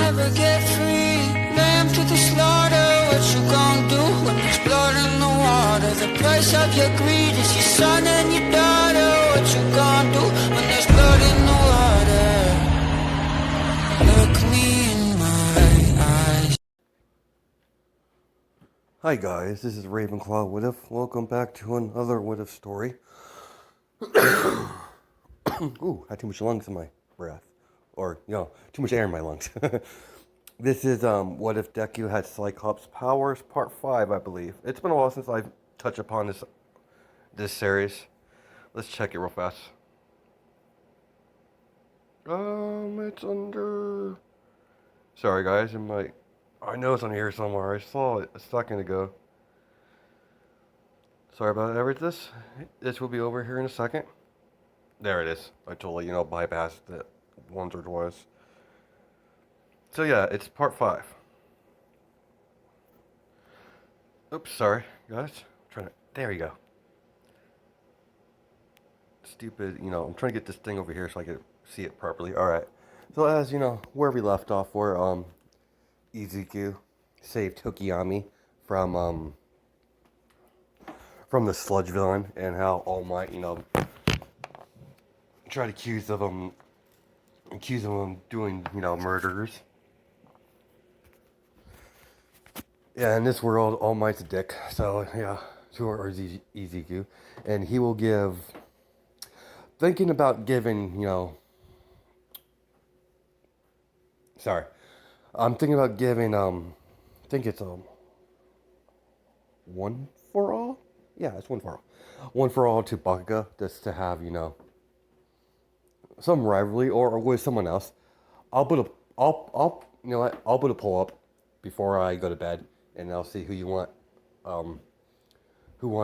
never get free. Lamb to the slaughter, what you gon' do when there's blood in the water? The price of your greed is your son and your daughter. What you gon' do when there's blood in the water? Look me in my eyes. Hi guys, this is Ravenclaw What If. Welcome back to another What If story. Ooh, I had too much lungs in my breath. Or, too much air in my lungs. This is What If Deku had Cyclops powers, part 5, I believe. It's been a while since I've touched upon this series. Let's check it real fast. It's under... Sorry guys, I know it's on here somewhere. I saw it a second ago. Sorry about everything. This will be over here in a second. There it is. I totally, bypassed it once or twice. So yeah, it's part 5. Oops, sorry, guys. There you go. Stupid, I'm trying to get this thing over here so I can see it properly. Alright. So as, where we left off, where, Izuku saved Tokiyami from the sludge villain, and how All Might, tried to accuse him of doing, murders. Yeah, in this world, All Might's a dick, so yeah, or Izuku, and he will thinking about giving, sorry, I'm thinking about giving, I think it's, one for all? Yeah, it's one for all. One for all to Bakuga, just to have, some rivalry, or with someone else. I'll put a poll up before I go to bed, and I'll see who want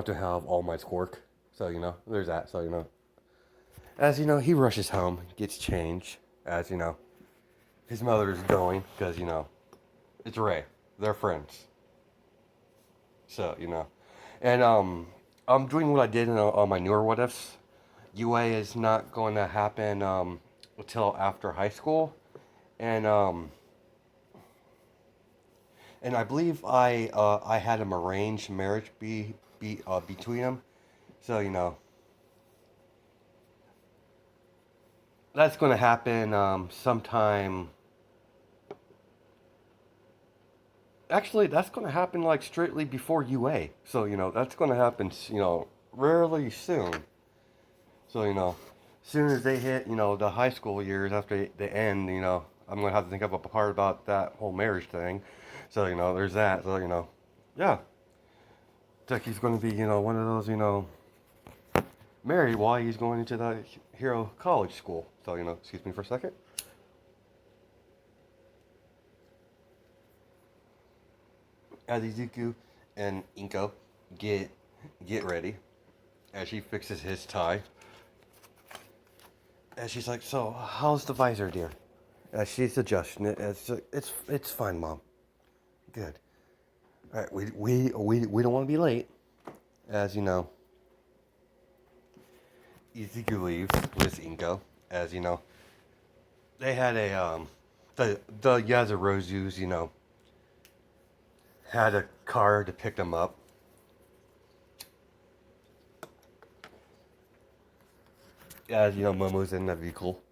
to have All Might's quirk. So, there's that, so, As he rushes home, gets changed, as, his mother is going, because, it's Ray. They're friends. So, And, I'm doing what I did on my newer What Ifs. UA is not going to happen, until after high school. And I believe I had an arranged marriage between them. So, that's going to happen, sometime. Actually, that's going to happen, like, straightly before UA. So, that's going to happen, really soon. So, as soon as they hit, the high school years after they end, I'm going to have to think of a part about that whole marriage thing. So, there's that. So, yeah. Techie's going to be, one of those, married while he's going into the hero college school. So, excuse me for a second. As Izuku and Inko get ready, as she fixes his tie, and she's like, "So, how's the visor, dear?" As she's adjusting it, it's fine, Mom. Good. All right, we don't want to be late, as Izuku leaves with Inko, as they had the Yazurozus, had a car to pick them up. As Momo's in the vehicle,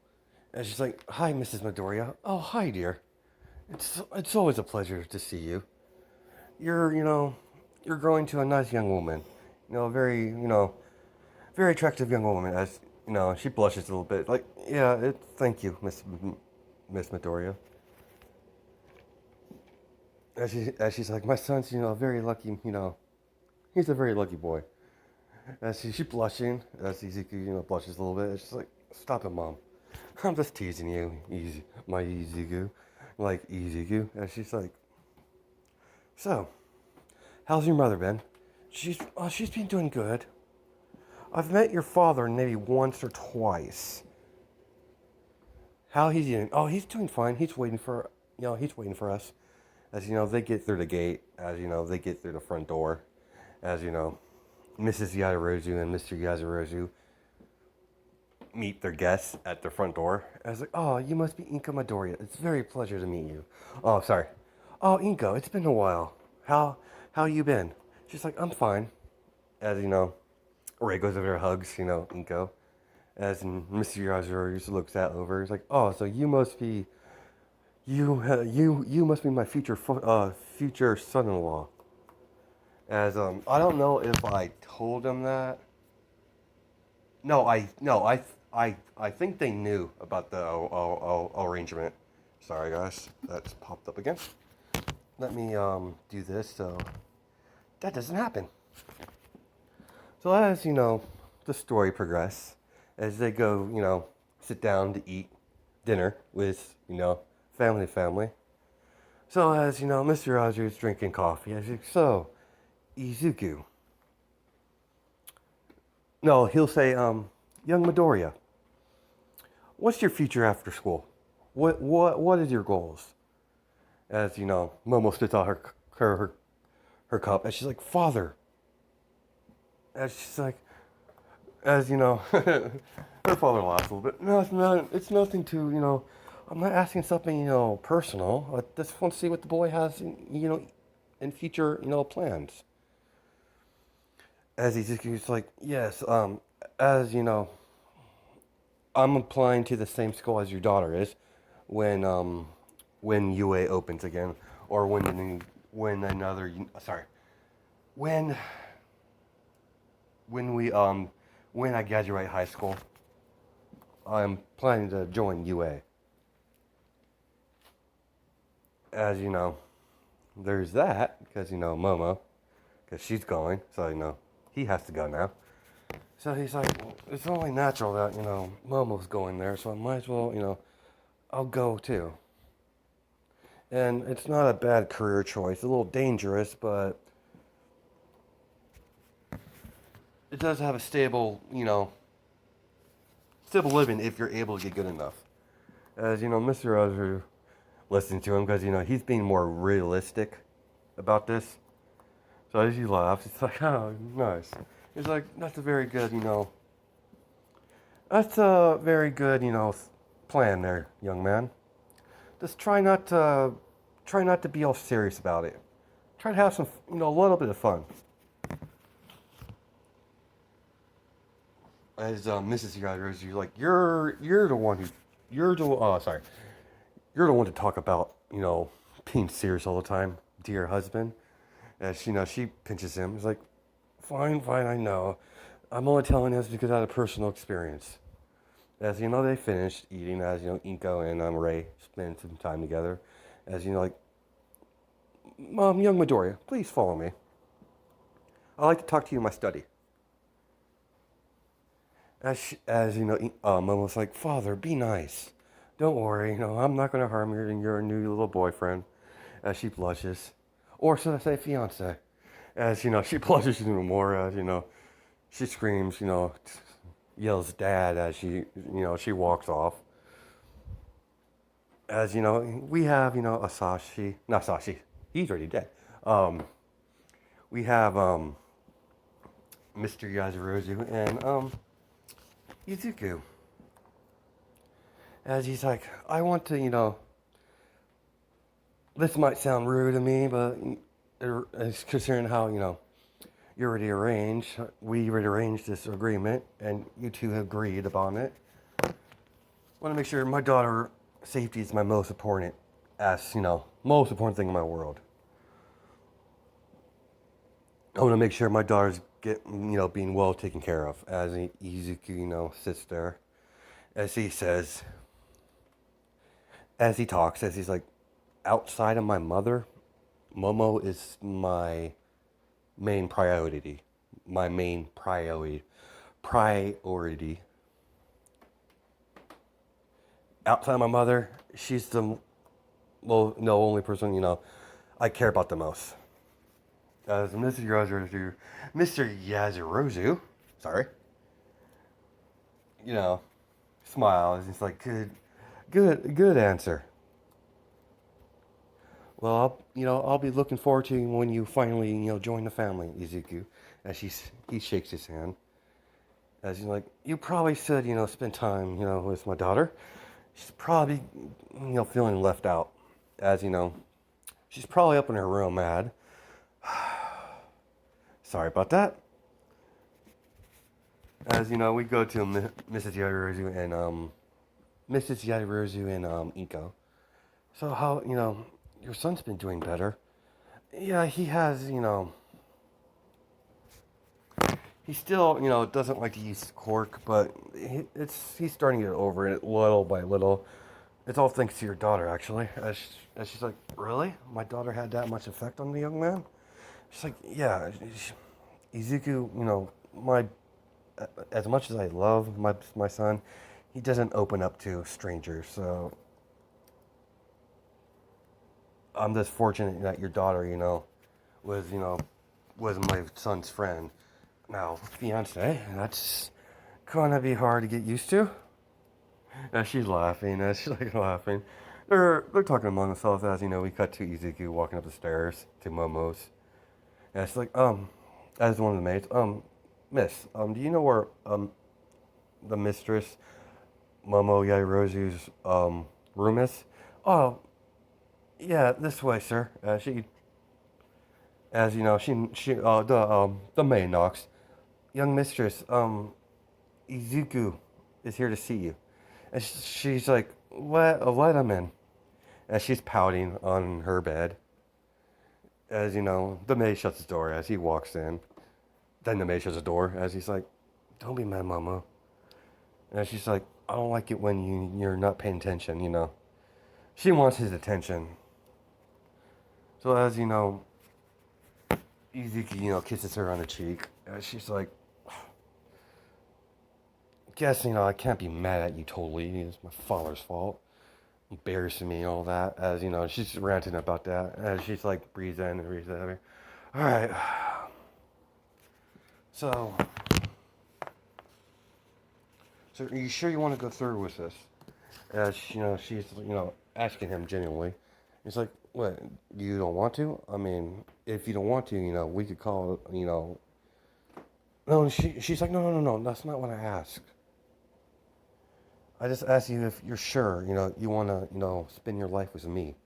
and she's like, "Hi, Mrs. Midoriya." "Oh, hi, dear. It's always a pleasure to see you. You're growing to a nice young woman. Very very attractive young woman." As she blushes a little bit, like, "Yeah, thank you, Miss Midoriya." As she's like, "My son's very lucky. He's a very lucky boy." As she's blushing, as Izuku, blushes a little bit, she's like, "Stop it, Mom. I'm just teasing you, my Izuku." Like, Izuku. And she's like, "So, how's your mother been?" She's been doing good. I've met your father maybe once or twice." "How he's doing?" "Oh, he's doing fine. He's waiting for us." As they get through the gate, as they get through the front door, as Mrs. Yazurozu and Mr. Yazurozu meet their guests at their front door. I was like, oh, you must be Inka Midoriya. It's very pleasure to meet you. Oh, sorry. Oh, Inko, it's been a while. How you been? She's like, I'm fine. As Ray goes over there, hugs, Inko. As Mr. Yazuru looks that over, he's like, oh, so you must be, you must be my future son-in-law. As I don't know if I told him that. No, I think they knew about the arrangement. Sorry, guys, that's popped up again. Let me do this so that doesn't happen. So as the story progresses, as they go, sit down to eat dinner with family. So as Mr. Rogers drinking coffee, I said, so Izuku. No, he'll say, young Midoriya, what's your future after school? What is your goals? As Momo spits out her cup, and she's like, Father. As she's like, her father laughs a little bit. No, it's nothing to I'm not asking something personal. I just want to see what the boy has in future plans. As he's like, yes, as I'm applying to the same school as your daughter is, when UA opens again, or when another sorry, when we when I graduate high school, I'm planning to join UA. As there's that because Momo, because she's going, so he has to go now. So he's like, it's only natural that Momo's going there, so I might as well I'll go too. And it's not a bad career choice. A little dangerous, but it does have a stable living if you're able to get good enough. As Mr. Ozer listening to him because he's being more realistic about this. So as he laughs, it's like, oh, nice. He's like, that's a very good plan there, young man. Just try not to be all serious about it. Try to have some, a little bit of fun. As Mrs. Yadros, you're like, you're the one you're the one to talk about, being serious all the time, dear husband. As she pinches him. He's like, fine, I know. I'm only telling this because I had a personal experience. As they finished eating, as Inko and Ray spend some time together. As like, young Midoriya, please follow me. I'd like to talk to you in my study. As Momo's like, Father, be nice. Don't worry, I'm not going to harm you and your new little boyfriend. As she blushes. Or should I say fiance? As, she blushes even more as, she screams, yells dad as she walks off. As, we have, Asashi, not Asashi, he's already dead. We have, Mr. Yazurozu and, Izuku. As he's like, I want to, this might sound rude to me, but it's considering how, we already arranged this agreement, and you two have agreed upon it. I want to make sure my daughter's safety is my most important, most important thing in my world. I want to make sure my daughter's being well taken care of, as Izuku, sits there, as he says, as he talks, as he's like, outside of my mother, Momo is my main priority. My main priority. Outside of my mother, she's the only person, I care about the most. As Mr. Yazurozu, sorry, smiles. He's like, good answer. Well, I'll be looking forward to when you finally, join the family, Izuku. As he shakes his hand. As he's like, you probably should, spend time, with my daughter. She's probably, feeling left out. As she's probably up in her room mad. Sorry about that. As we go to Mrs. Yaruzu and Iko. So how your son's been doing better? Yeah, he has. He still doesn't like to use cork, but he's starting to get over it little by little. It's all thanks to your daughter, actually. As she's like, really? My daughter had that much effect on the young man? She's like, yeah. Izuku, my as much as I love my son, he doesn't open up to strangers. So I'm just fortunate that your daughter, was was my son's friend. Now, fiance, that's gonna be hard to get used to. And she's laughing. She's like laughing. They're talking among themselves as we cut to Izuku walking up the stairs to Momo's. And she's like, as one of the maids, miss, do you know where the mistress Momo Yairozu's room is? Oh, yeah, this way, sir. The maid knocks. Young mistress, Izuku is here to see you. And she's like, let him in. As she's pouting on her bed. As the maid shuts the door as he walks in. Then the maid shuts the door as he's like, don't be mad, Mama. And she's like, I don't like it when you're not paying attention. She wants his attention. So as Izuki, kisses her on the cheek. And she's like, guess, I can't be mad at you totally. It's my father's fault. Embarrassing me and all that. As, she's ranting about that. As she's like, breathes in and breathes out. Alright. So, are you sure you want to go through with this? As, she's, asking him genuinely. He's like, what, you don't want to? I mean, if you don't want to, we could call it, No, she's like, no, that's not what I asked. I just asked you if you're sure, you want to, spend your life with me.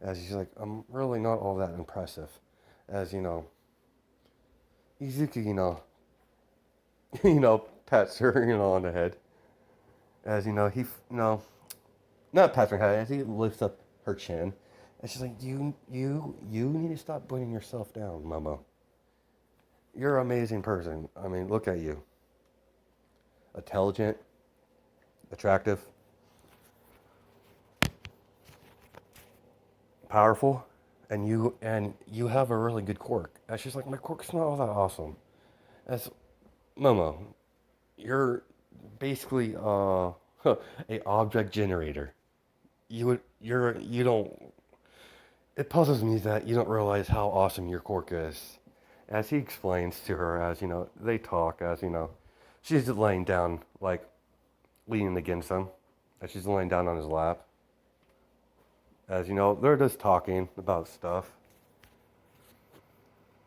As he's like, I'm really not all that impressive. As, Izuki, pats her, on the head. As, he, not pats her head, as he lifts up her chin. And she's like, you need to stop putting yourself down, Momo. You're an amazing person. I mean, look at you. Intelligent, attractive, powerful, and you have a really good quirk. And she's like, my quirk's not all that awesome. As Momo, you're basically a object generator. You don't. It puzzles me that you don't realize how awesome your quirk is. As he explains to her, as they talk, as she's laying down, like leaning against him, as she's laying down on his lap. As they're just talking about stuff.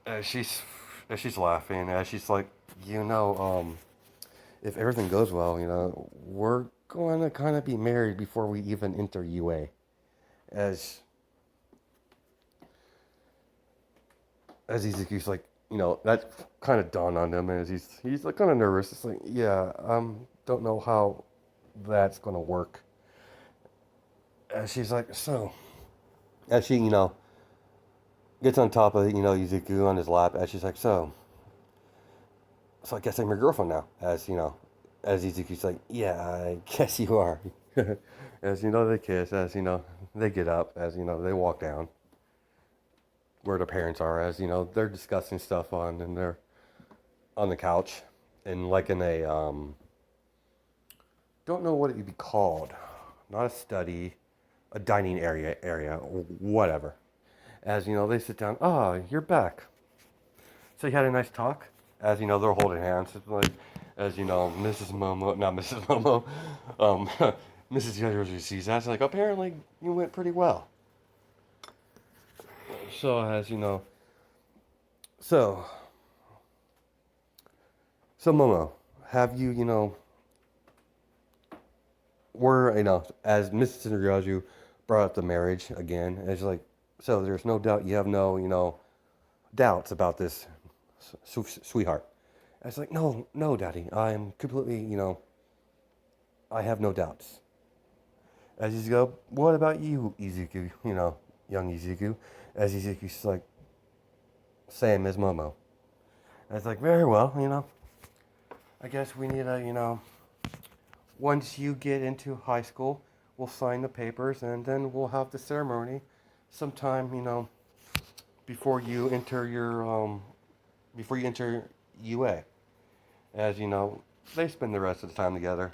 As she's laughing, as she's like, if everything goes well, we're going to kind of be married before we even enter UA. As Izuku's like, that kind of dawned on him, as he's like kind of nervous. It's like, yeah, don't know how that's gonna work. And she's like, so, as she, gets on top of, Izuku on his lap, as she's like, so I guess I'm your girlfriend now. As, as Izuku's like, yeah, I guess you are. As, they kiss, as, they get up, as, they walk down where their parents are, as, they're discussing stuff and they're on the couch and like in a, don't know what it would be called. Not a study, a dining area, whatever. As, they sit down, you're back. So you had a nice talk? As, they're holding hands. It's like, as, Mrs. Momo, not Mrs. Momo, Mrs. Yoder sees that. It's like, apparently you went pretty well. So, as, so Momo, have you, as Mrs. Ryaju brought up the marriage again, it's like, so there's no doubt you have no, doubts about this, sweetheart. I was like, no, no, Daddy, I'm completely, I have no doubts. As you go, what about you, Izuku? Young Izuku. As Izuku's like, same as Momo. I was like, very well, I guess we need to, once you get into high school, we'll sign the papers and then we'll have the ceremony sometime, before you enter UA. As they spend the rest of the time together.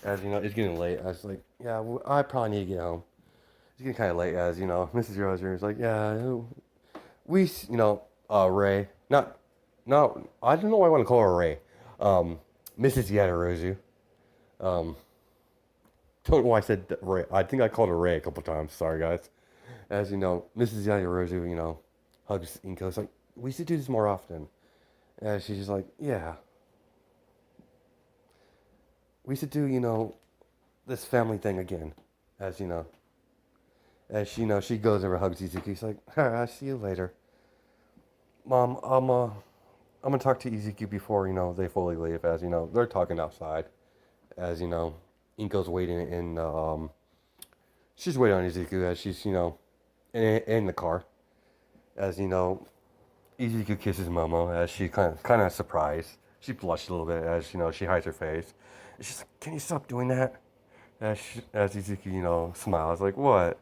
As it's getting late. I was like, yeah, I probably need to get home. It's getting kind of late. As Mrs. Roser is like, yeah, we, Ray, not, no, I don't know why I want to call her Ray. Mrs. Yadarozu. Don't know why I said Ray. I think I called her Ray a couple times. Sorry, guys. As Mrs. Yadarozu, hugs Inko. It's like, we should do this more often. And she's just like, yeah. We should do, this family thing again. As as she goes over, hugs Izuku. She's like, I'll see you later. Mom, I'm gonna talk to Izuku before, they fully leave. As they're talking outside. As Inko's waiting in, she's waiting on Izuku as she's, in the car. As Izuku kisses Momo as she kind of surprised. She blushed a little bit as she hides her face. And she's like, "Can you stop doing that?" As Izuku smiles like, "What?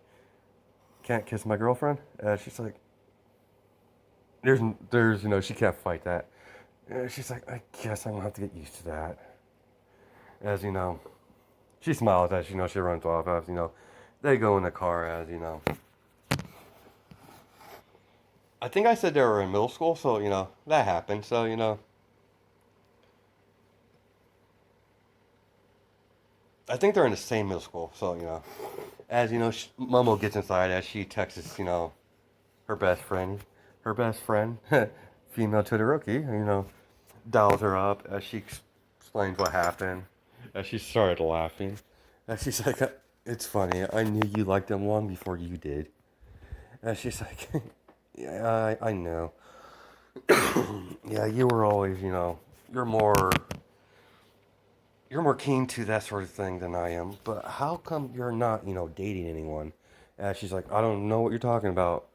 Can't kiss my girlfriend?" As she's like, "There's she can't fight that." And she's like, "I guess I'm gonna have to get used to that." As she smiles as she runs off. As they go in the car. As I think I said they were in middle school, so that happened. So I think they're in the same middle school. So as Momo gets inside, as she texts her best friend, female Todoroki, dials her up as she explains what happened. As she started laughing, as she's like, "It's funny. I knew you liked them long before you did." As she's like, "Yeah, I know. Yeah, you were always, you're more keen to that sort of thing than I am. But how come you're not, dating anyone?" And she's like, "I don't know what you're talking about.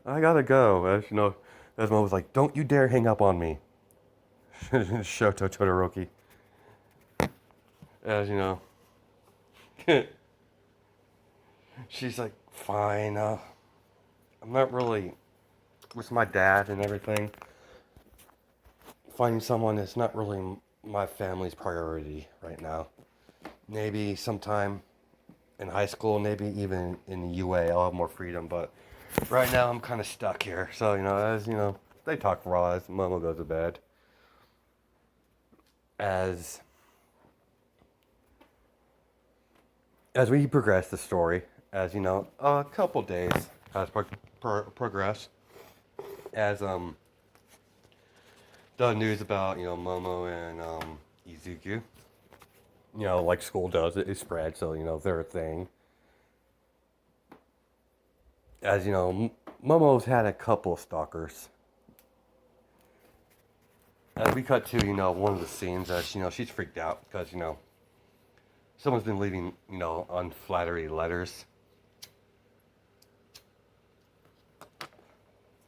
I gotta go." As as Mo was like, "Don't you dare hang up on me." Shoto Todoroki. As she's like, "Fine. I'm not really with my dad and everything. Finding someone that's not really my family's priority right now. Maybe sometime in high school, maybe even in the UA, I'll have more freedom. But right now, I'm kind of stuck here." So as they talk for a while as Momo goes to bed. As we progress the story, as a couple days has progressed. As the news about Momo and Izuku, like school does, it spread. So they're a thing. As Momo's had a couple of stalkers. As we cut to one of the scenes, as she's freaked out because someone's been leaving unflattering letters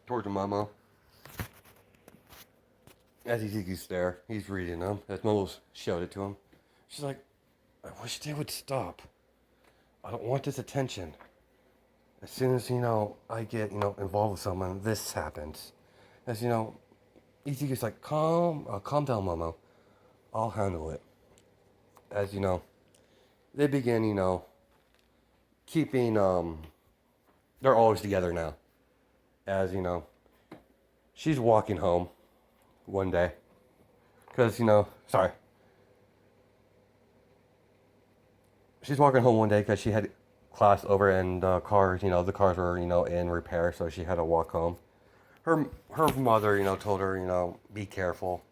towards Momo. As Izuku's there, he's reading them. As Momo's showed it to him, she's like, "I wish they would stop. I don't want this attention. As soon as I get involved with someone, this happens." As Izuku's like, calm down, Momo. I'll handle it." As they begin keeping they're always together now. As she's walking home one day because sorry, she's walking home one day because she had class over and the cars were in repair, so she had to walk home. Her mother told her be careful.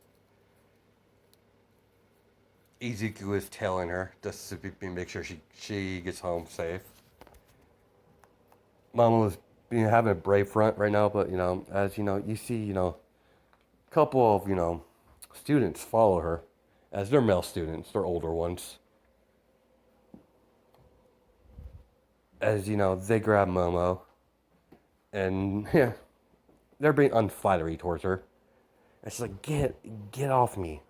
Izuku is tailing her just to make sure she gets home safe. Mama was having a brave front right now, but as you see, a couple of students follow her, as they're male students, they're older ones. As they grab Momo, and yeah, they're being unflattery towards her. And she's like, get off me.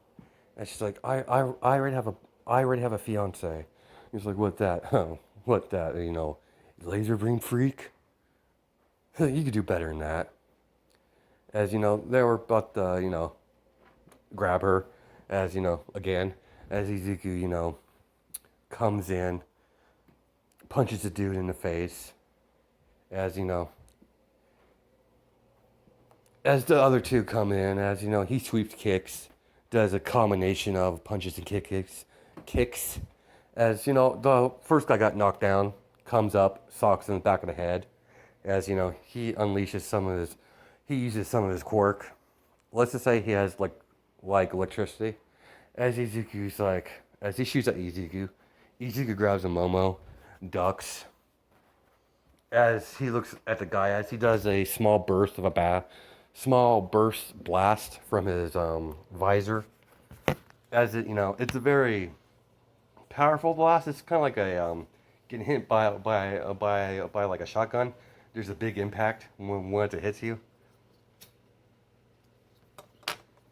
And she's like, I already have a fiance. He's like, what that? Huh? What that? Laser brain freak. You could do better than that. As they were about to grab her. As again, as Izuku comes in, punches the dude in the face. As as the other two come in, as he sweeps kicks, does a combination of punches and kicks. As the first guy got knocked down, comes up, socks in the back of the head. As he unleashes he uses some of his quirk. Let's just say he has like electricity. As as he shoots at Izuku grabs a Momo, ducks. As he looks at the guy, as he does a small burst blast from his visor. As it's a very powerful blast. It's kind of like a getting hit by like a shotgun. There's a big impact once it hits you.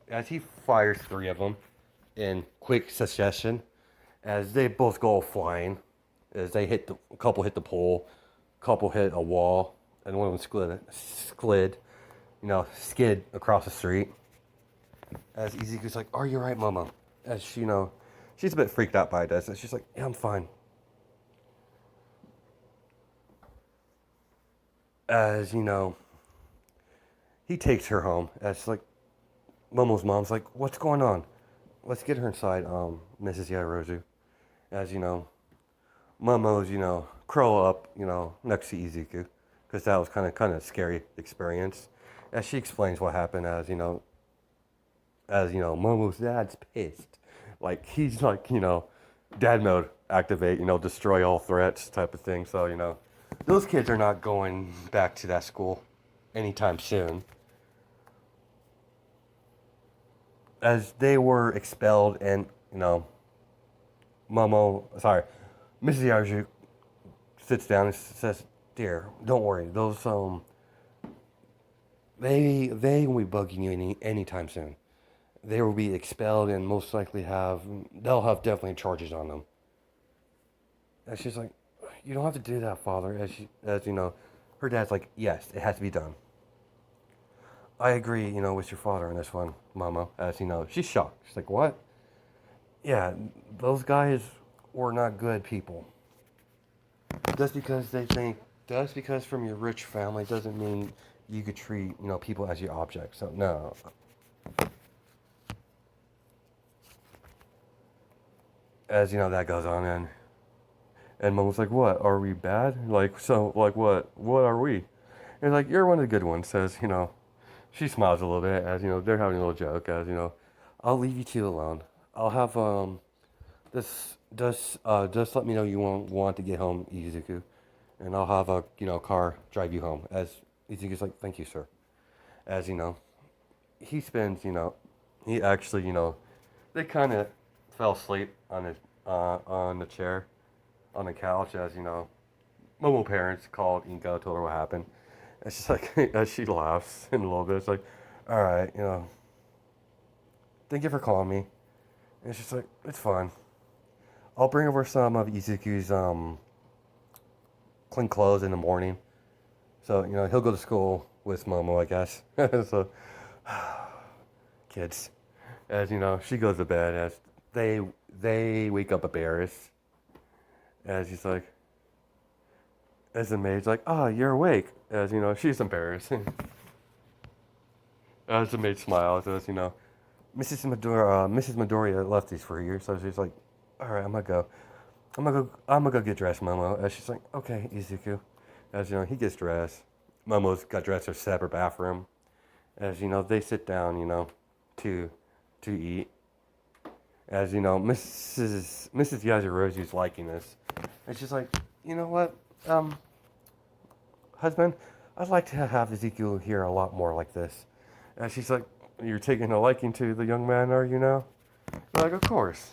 As he fires 3 of them in quick succession, as they both go flying, as they a couple hit the pole, a couple hit a wall, and one of them skid across the street. As Izuku's like, "Are you right, Mama?" As she, she's a bit freaked out by this, and she's like, "Yeah, I'm fine." As he takes her home. As Momo's mom's like, "What's going on? Let's get her inside, Mrs. Yaoyorozu." As Momo's curl up, next to Izuku, because that was kind of a scary experience. As she explains what happened, as Momo's dad's pissed. Like, he's dad mode activate, destroy all threats type of thing. So, those kids are not going back to that school anytime soon. As they were expelled, and, Mrs. Yaoyorozu sits down and says, "Dear, don't worry. Those, they won't be bugging you anytime soon. They will be expelled and most likely they'll have definitely charges on them." And she's like, "You don't have to do that, Father." Her dad's like, "Yes, it has to be done." "I agree, with your father on this one, Mama." As she's shocked. She's like, "What?" "Yeah, those guys were not good people. Just because from your rich family doesn't mean you could treat, people as your object. So, no." As that goes on, and Mom was like, "What? Are we bad? What are we?" And like, "You're one of the good ones." Says, she smiles a little bit as they're having a little joke. As "I'll leave you two alone. I'll have this just let me know you won't want to get home, Izuku, and I'll have a car drive you home." As Izuku's like, "Thank you, sir." As he spends he actually they kind of fell asleep on the chair on the couch. As Momo parents called Inko, told her what happened. And she's like, as she laughs in a little bit, it's like, "All right, thank you for calling me." And she's like, "It's fine. I'll bring over some of Izuku's clean clothes in the morning. So, he'll go to school with Momo, I guess." So, kids. As she goes to bed, as they wake up embarrassed. As he's like, as the maid's like, "Ah, you're awake." As she's embarrassed. As the maid smiles, as Mrs. Midoriya left these for you. So she's like, "All right, I'm gonna go get dressed, Momo." As she's like, "Okay, Izuku." As he gets dressed. Momo's got dressed in a separate bathroom. As they sit down, to eat. As you know, Mrs. Yaziroshi's liking this. And she's like, you know what, husband, I'd like to have Ezekiel here a lot more like this. And she's like, you're taking a liking to the young man, are you now? I'm like, of course.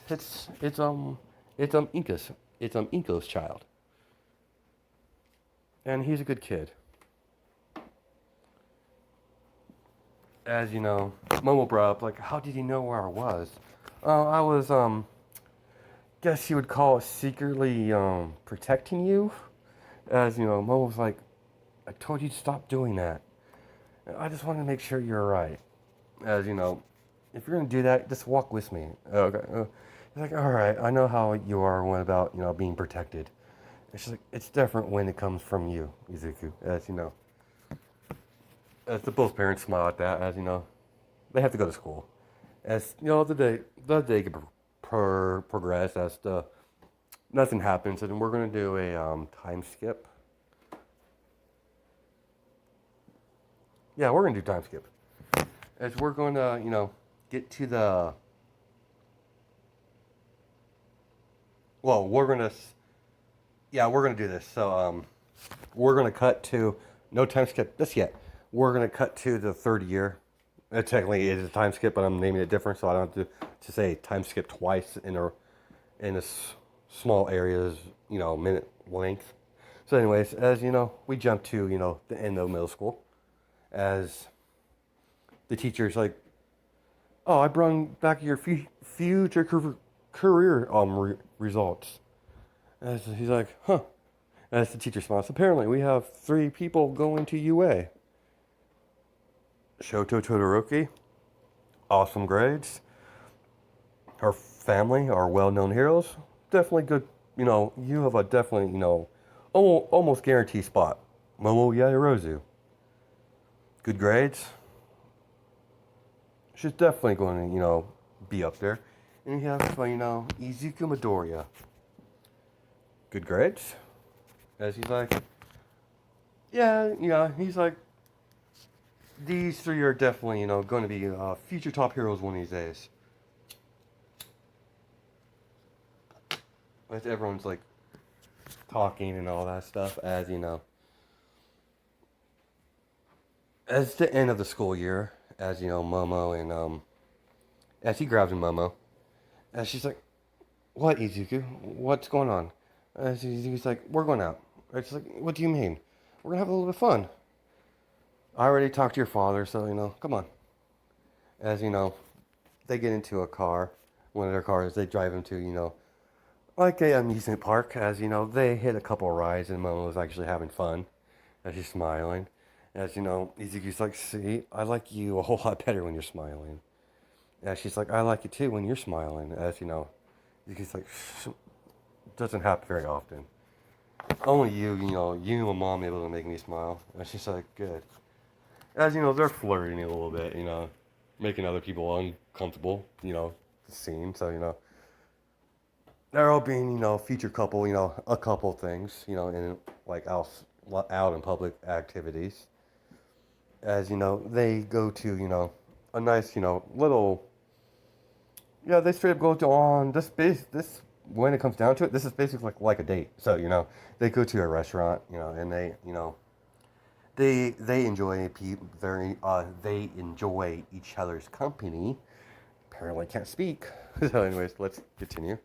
Inko's child. And he's a good kid. As you know, Momo brought up, like, how did he know where I was? I was, guess you would call it secretly, protecting you. As you know, Momo was like, I told you to stop doing that. I just wanted to make sure you're right. As you know, if you're gonna do that, just walk with me. Okay. He's like, all right, I know how you are when about, being protected. And she's like, it's different when it comes from you, Izuku. As you know. As the both parents smile at that, as you know, they have to go to school. As you know, the day progress, as nothing happens, and we're gonna do a time skip. Yeah, we're gonna do time skip. As we're gonna, get to the. Well, we're gonna do this. So we're gonna cut to no time skip just yet. We're gonna cut to the third year. Technically, it is a time skip, but I'm naming it different, so I don't have to say time skip twice in small areas, minute length. So, anyways, as you know, we jump to the end of middle school, as the teacher's like, "Oh, I brought back your future career results." As he's like, "Huh." As the teacher smiles, apparently we have 3 people going to UA. Shoto Todoroki, awesome grades. Her family are well-known heroes. Definitely good. You have a definitely, almost guaranteed spot. Momo Yaoyorozu. Good grades. She's definitely going to, be up there. And you have, Izuku Midoriya. Good grades. As he's like, yeah, he's like, these 3 are definitely, going to be future top heroes one of these days. As everyone's like talking and all that stuff, as as the end of the school year, as Momo and as he grabs Momo, as she's like, "What, Izuku? What's going on?" As he's like, "We're going out." And she's like, "What do you mean? We're gonna have a little bit of fun." I already talked to your father, so come on. As they get into a car, one of their cars. They drive him to like a amusement park. As they hit a couple of rides, and Momo was actually having fun. As she's smiling. As Izuku's like, "See, I like you a whole lot better when you're smiling." And she's like, "I like you too when you're smiling." As Izuku's like, doesn't happen very often. Only you and mom able to make me smile. And she's like, good. As they're flirting a little bit, making other people uncomfortable, the scene. So, they're all being, feature couple, a couple things, in like out in public activities. As they go to, a nice, little. Yeah, they straight up go to on this when it comes down to it, this is basically like a date. So they go to a restaurant, and they enjoy they enjoy each other's company. Apparently, can't speak. So, anyways, let's continue.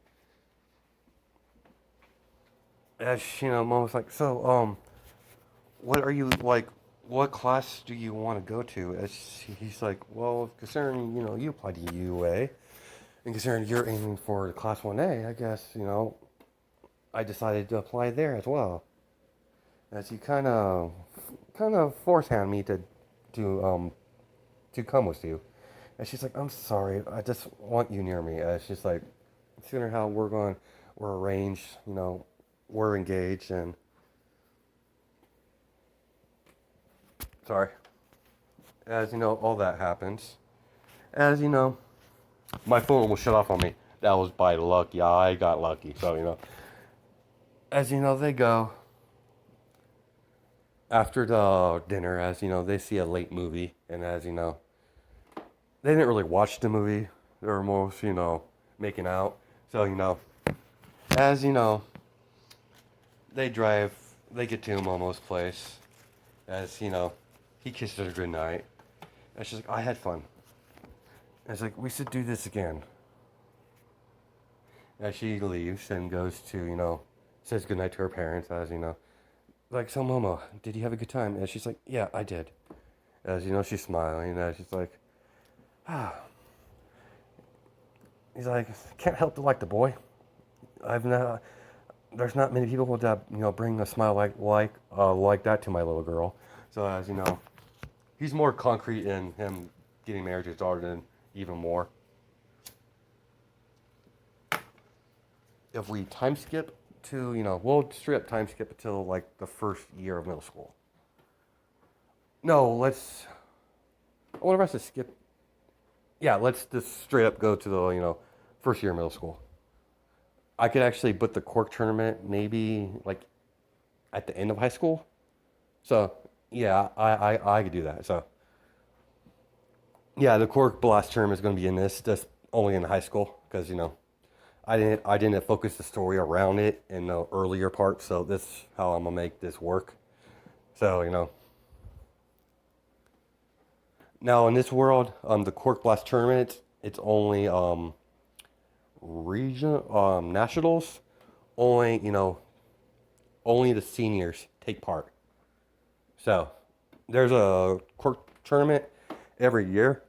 As Mom's like, so what are you like? What class do you want to go to? As he's like, well, concerning you applied to UA. And considering you're aiming for the Class 1A, I guess, I decided to apply there as well. As he kind of force-hand me to come with you. And she's like, I'm sorry, I just want you near me. As she's like, considering how we're arranged, we're engaged, and sorry. As all that happens. As my phone will shut off on me. That was by luck. Yeah, I got lucky. So, as they go after the dinner, as they see a late movie, and as they didn't really watch the movie. They were most, making out. So, as they drive, they get to Momo's place. As, he kisses her goodnight. And she's like, I had fun. And it's like, we should do this again. As she leaves and goes to, says goodnight to her parents, as, like, so Momo, did you have a good time? And she's like, yeah, I did. As, she's smiling, and she's like, ah. He's like, can't help to like the boy. There's not many people that, bring a smile like that to my little girl. So, as, he's more concrete in him getting married to his daughter than even more. If we time skip to, we'll straight up time skip until like the first year of middle school. No, I wonder if I should skip. Yeah, let's just straight up go to the, first year of middle school. I could actually put the cork tournament maybe like at the end of high school. So, yeah, I could do that. So, yeah, the cork blast tournament is going to be in this, just only in high school because, I didn't focus the story around it in the earlier part, so this is how I'm gonna make this work. So, now in this world, the Cork Blast tournament, it's only region nationals. Only the seniors take part. So there's a Cork tournament every year,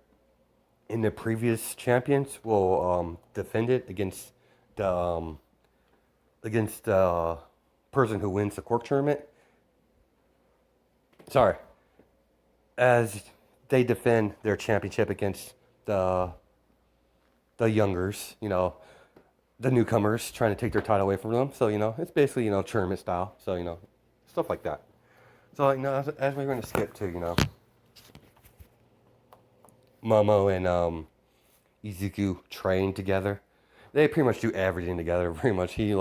and the previous champions will defend it against the person who wins the cork tournament. Sorry, as they defend their championship against the youngers, the newcomers trying to take their title away from them. So it's basically tournament style. So stuff like that. So as we're going to skip to Momo and Izuku train together. They pretty much do everything together. Pretty much, he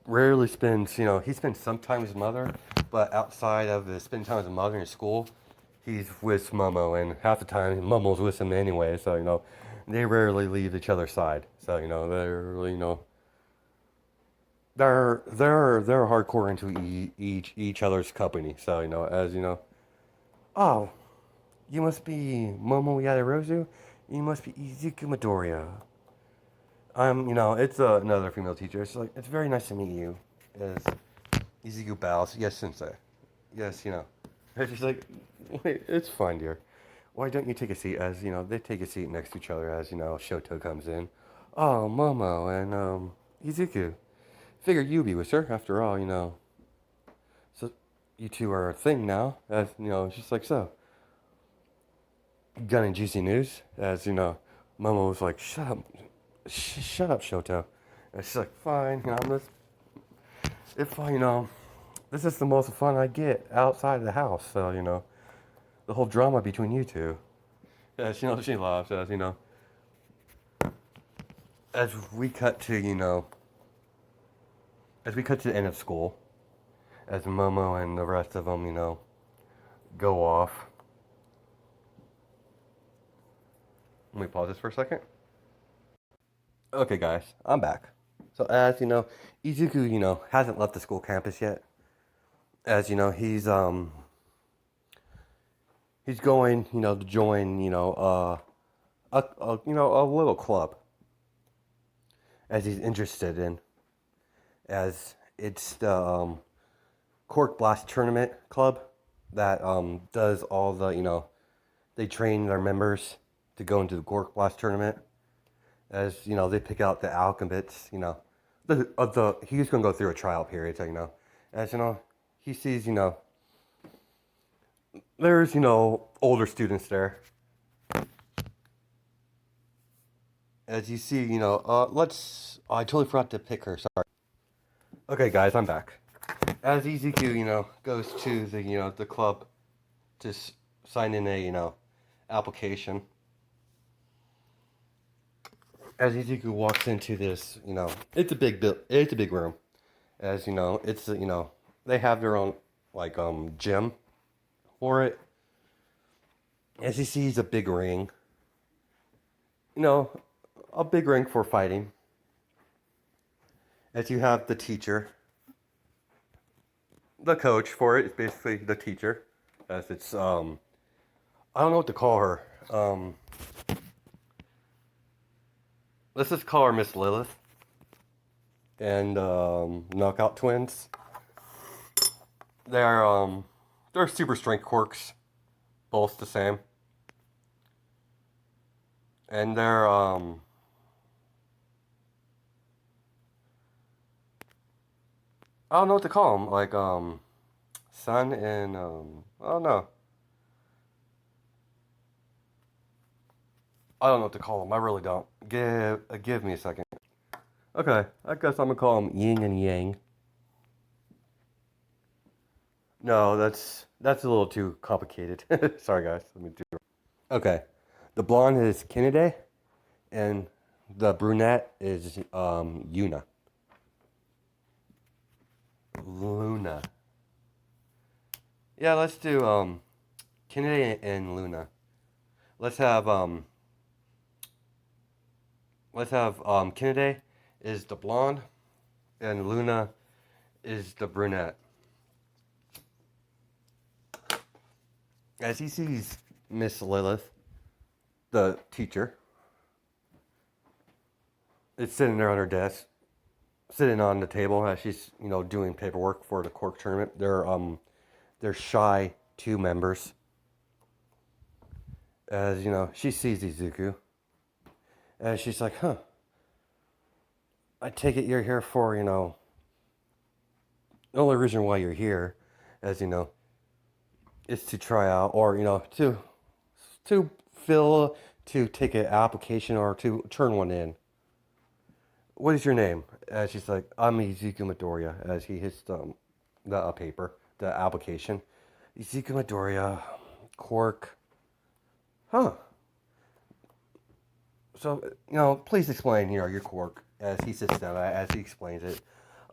rarely spends, he spends some time with his mother, but outside of the spending time with his mother in school, he's with Momo, and half the time Momo's with him anyway. So they rarely leave each other's side. So they're really, they're hardcore into each other's company. So as oh, you must be Momo Yadarozu. You must be Izuku Midoriya. It's another female teacher. It's like, it's very nice to meet you. As Izuku bows, yes, sensei. Yes, It's just like, wait, it's fine, dear. Why don't you take a seat? As, they take a seat next to each other as, Shoto comes in. Oh, Momo and, Izuku. Figure you be with her, after all, So, you two are a thing now, as, it's just like so. Gun and juicy news, as, Momo was like, shut up, Shoto. And she's like, fine, this is the most fun I get outside of the house. So, the whole drama between you two. Yeah, she laughs, as we cut to, as we cut to the end of school, as Momo and the rest of them, go off. Let me pause this for a second. Okay, guys, I'm back. So as Izuku, hasn't left the school campus yet. As he's going, to join, a little club. As he's interested in, as it's the Cork Blast Tournament Club that does all the, they train their members to go into the Cork Blast Tournament. As they pick out the alchemists, he's gonna go through a trial period, so as he sees, there's older students there. As you see, I totally forgot to pick her. Sorry. Okay, guys, I'm back. As Izuku, goes to the club to sign in a application. As Izuku walks into this, it's a big room. As it's they have their own gym for it. As he sees a big ring, a big ring for fighting. As you have the teacher, the coach for it is basically the teacher, as it's I don't know what to call her. Let's just call her Miss Lilith. And Knockout Twins. They're super strength quirks, both the same. And they're I don't know what to call them. Like Sun and I don't know. I don't know what to call them. I really don't. Give me a second. Okay, I guess I'm gonna call them Yin and Yang. No, that's a little too complicated. Sorry, guys. Let me do. Okay, the blonde is Kennedy, and the brunette is Yuna. Luna. Yeah, let's do Kennedy and Luna. Let's have Kennedy is the blonde, and Luna is the brunette. As he sees Miss Lilith, the teacher, is sitting there on her desk, sitting on the table as she's doing paperwork for the cork tournament. They're shy 2 members. As she sees Izuku, and she's like, "Huh. I take it you're here for the only reason why you're here, as is to try out or to fill to take an application or to turn one in. What is your name?" As she's like, "I'm Izuku Midoriya." As he hits the paper, the application. Izuku Midoriya, Cork. Huh. So, please explain, your quirk. As he sits down, as he explains it.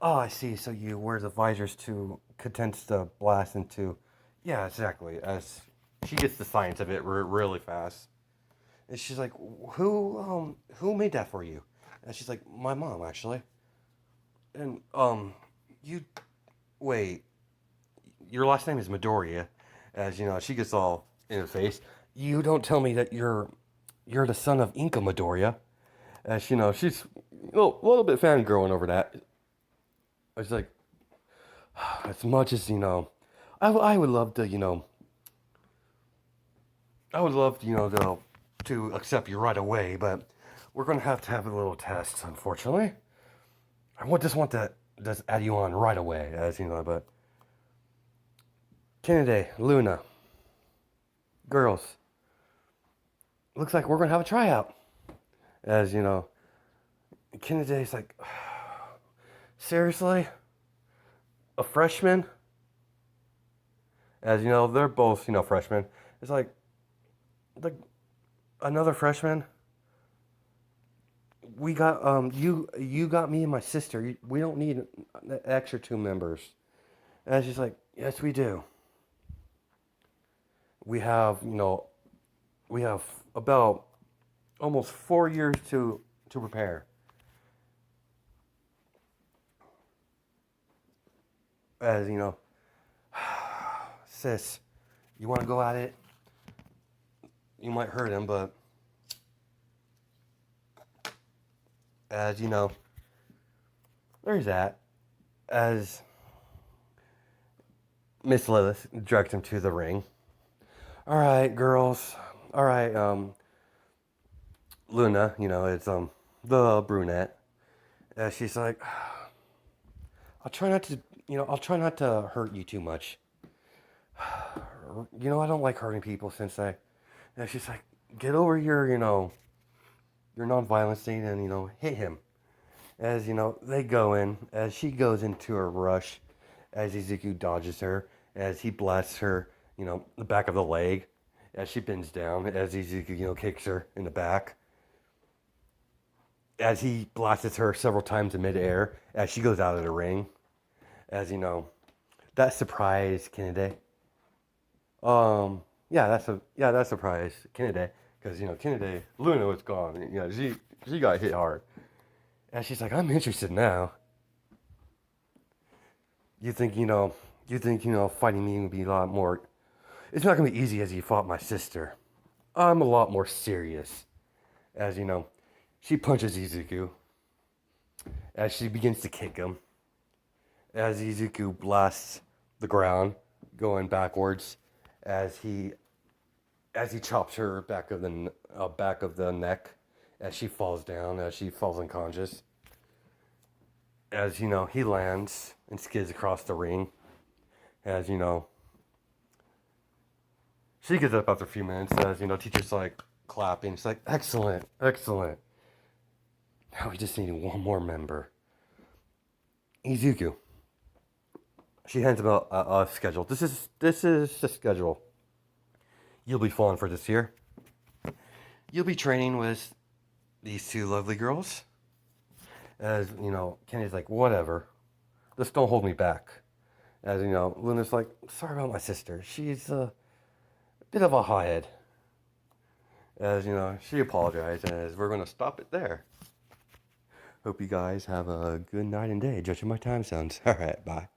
"Oh, I see. So you wear the visors to condense the blast into..." Yeah, exactly. As she gets the science of it really fast. And she's like, who made that for you?" And she's like, "My mom, actually." And, you, wait, your last name is Midoriya. As, she gets all in her face. "You don't tell me that you're the son of Inka Midoriya." As she's a little bit fangirling over that. It's like, as much as, I would love to, to accept you right away, but we're going to have a little test, unfortunately. I just want to just add you on right away, as but... Kennedy, Luna, girls, looks like we're going to have a tryout. As, Kennedy's like, "Seriously? A freshman?" As, they're both, freshmen. It's like another freshman? We got, you got me and my sister. We don't need the extra 2 members. And she's like, "Yes, we do. We have, about almost 4 years to prepare." As, "Sis, you want to go at it? You might hurt him, but..." As, there's that. As Miss Lilith directs him to the ring. "All right, girls. All right, Luna, it's the brunette." She's like, I'll try not to hurt you too much. I don't like hurting people, Sensei." And she's like, "Get over your non-violence thing and, hit him." As, they go in, as she goes into a rush, as Izuku dodges her, as he blasts her, the back of the leg, as she bends down, as Izuku, kicks her in the back. As he blasts her several times in midair, as she goes out of the ring. As, that surprised Kennedy. That surprised Kennedy. Because, Kennedy, Luna was gone. She got hit hard. And she's like, I'm interested now. You think, fighting me would be a lot more. It's not going to be easy as you fought my sister. I'm a lot more serious. As she punches Izuku. As she begins to kick him. As Izuku blasts the ground, going backwards. As he chops her back of the neck. As she falls down. As she falls unconscious. As he lands and skids across the ring. As she gets up after a few minutes. As teacher's like clapping. She's like, excellent, excellent. Now we just need one more member. Izuku. She hands him a schedule. This is the schedule you'll be following for this year. You'll be training with these two lovely girls. As Kenny's like, whatever. Just don't hold me back. As Luna's like, sorry about my sister. She's a bit of a hothead. As she apologized. As we're gonna stop it there. Hope you guys have a good night and day, judging my time zones. Alright, bye.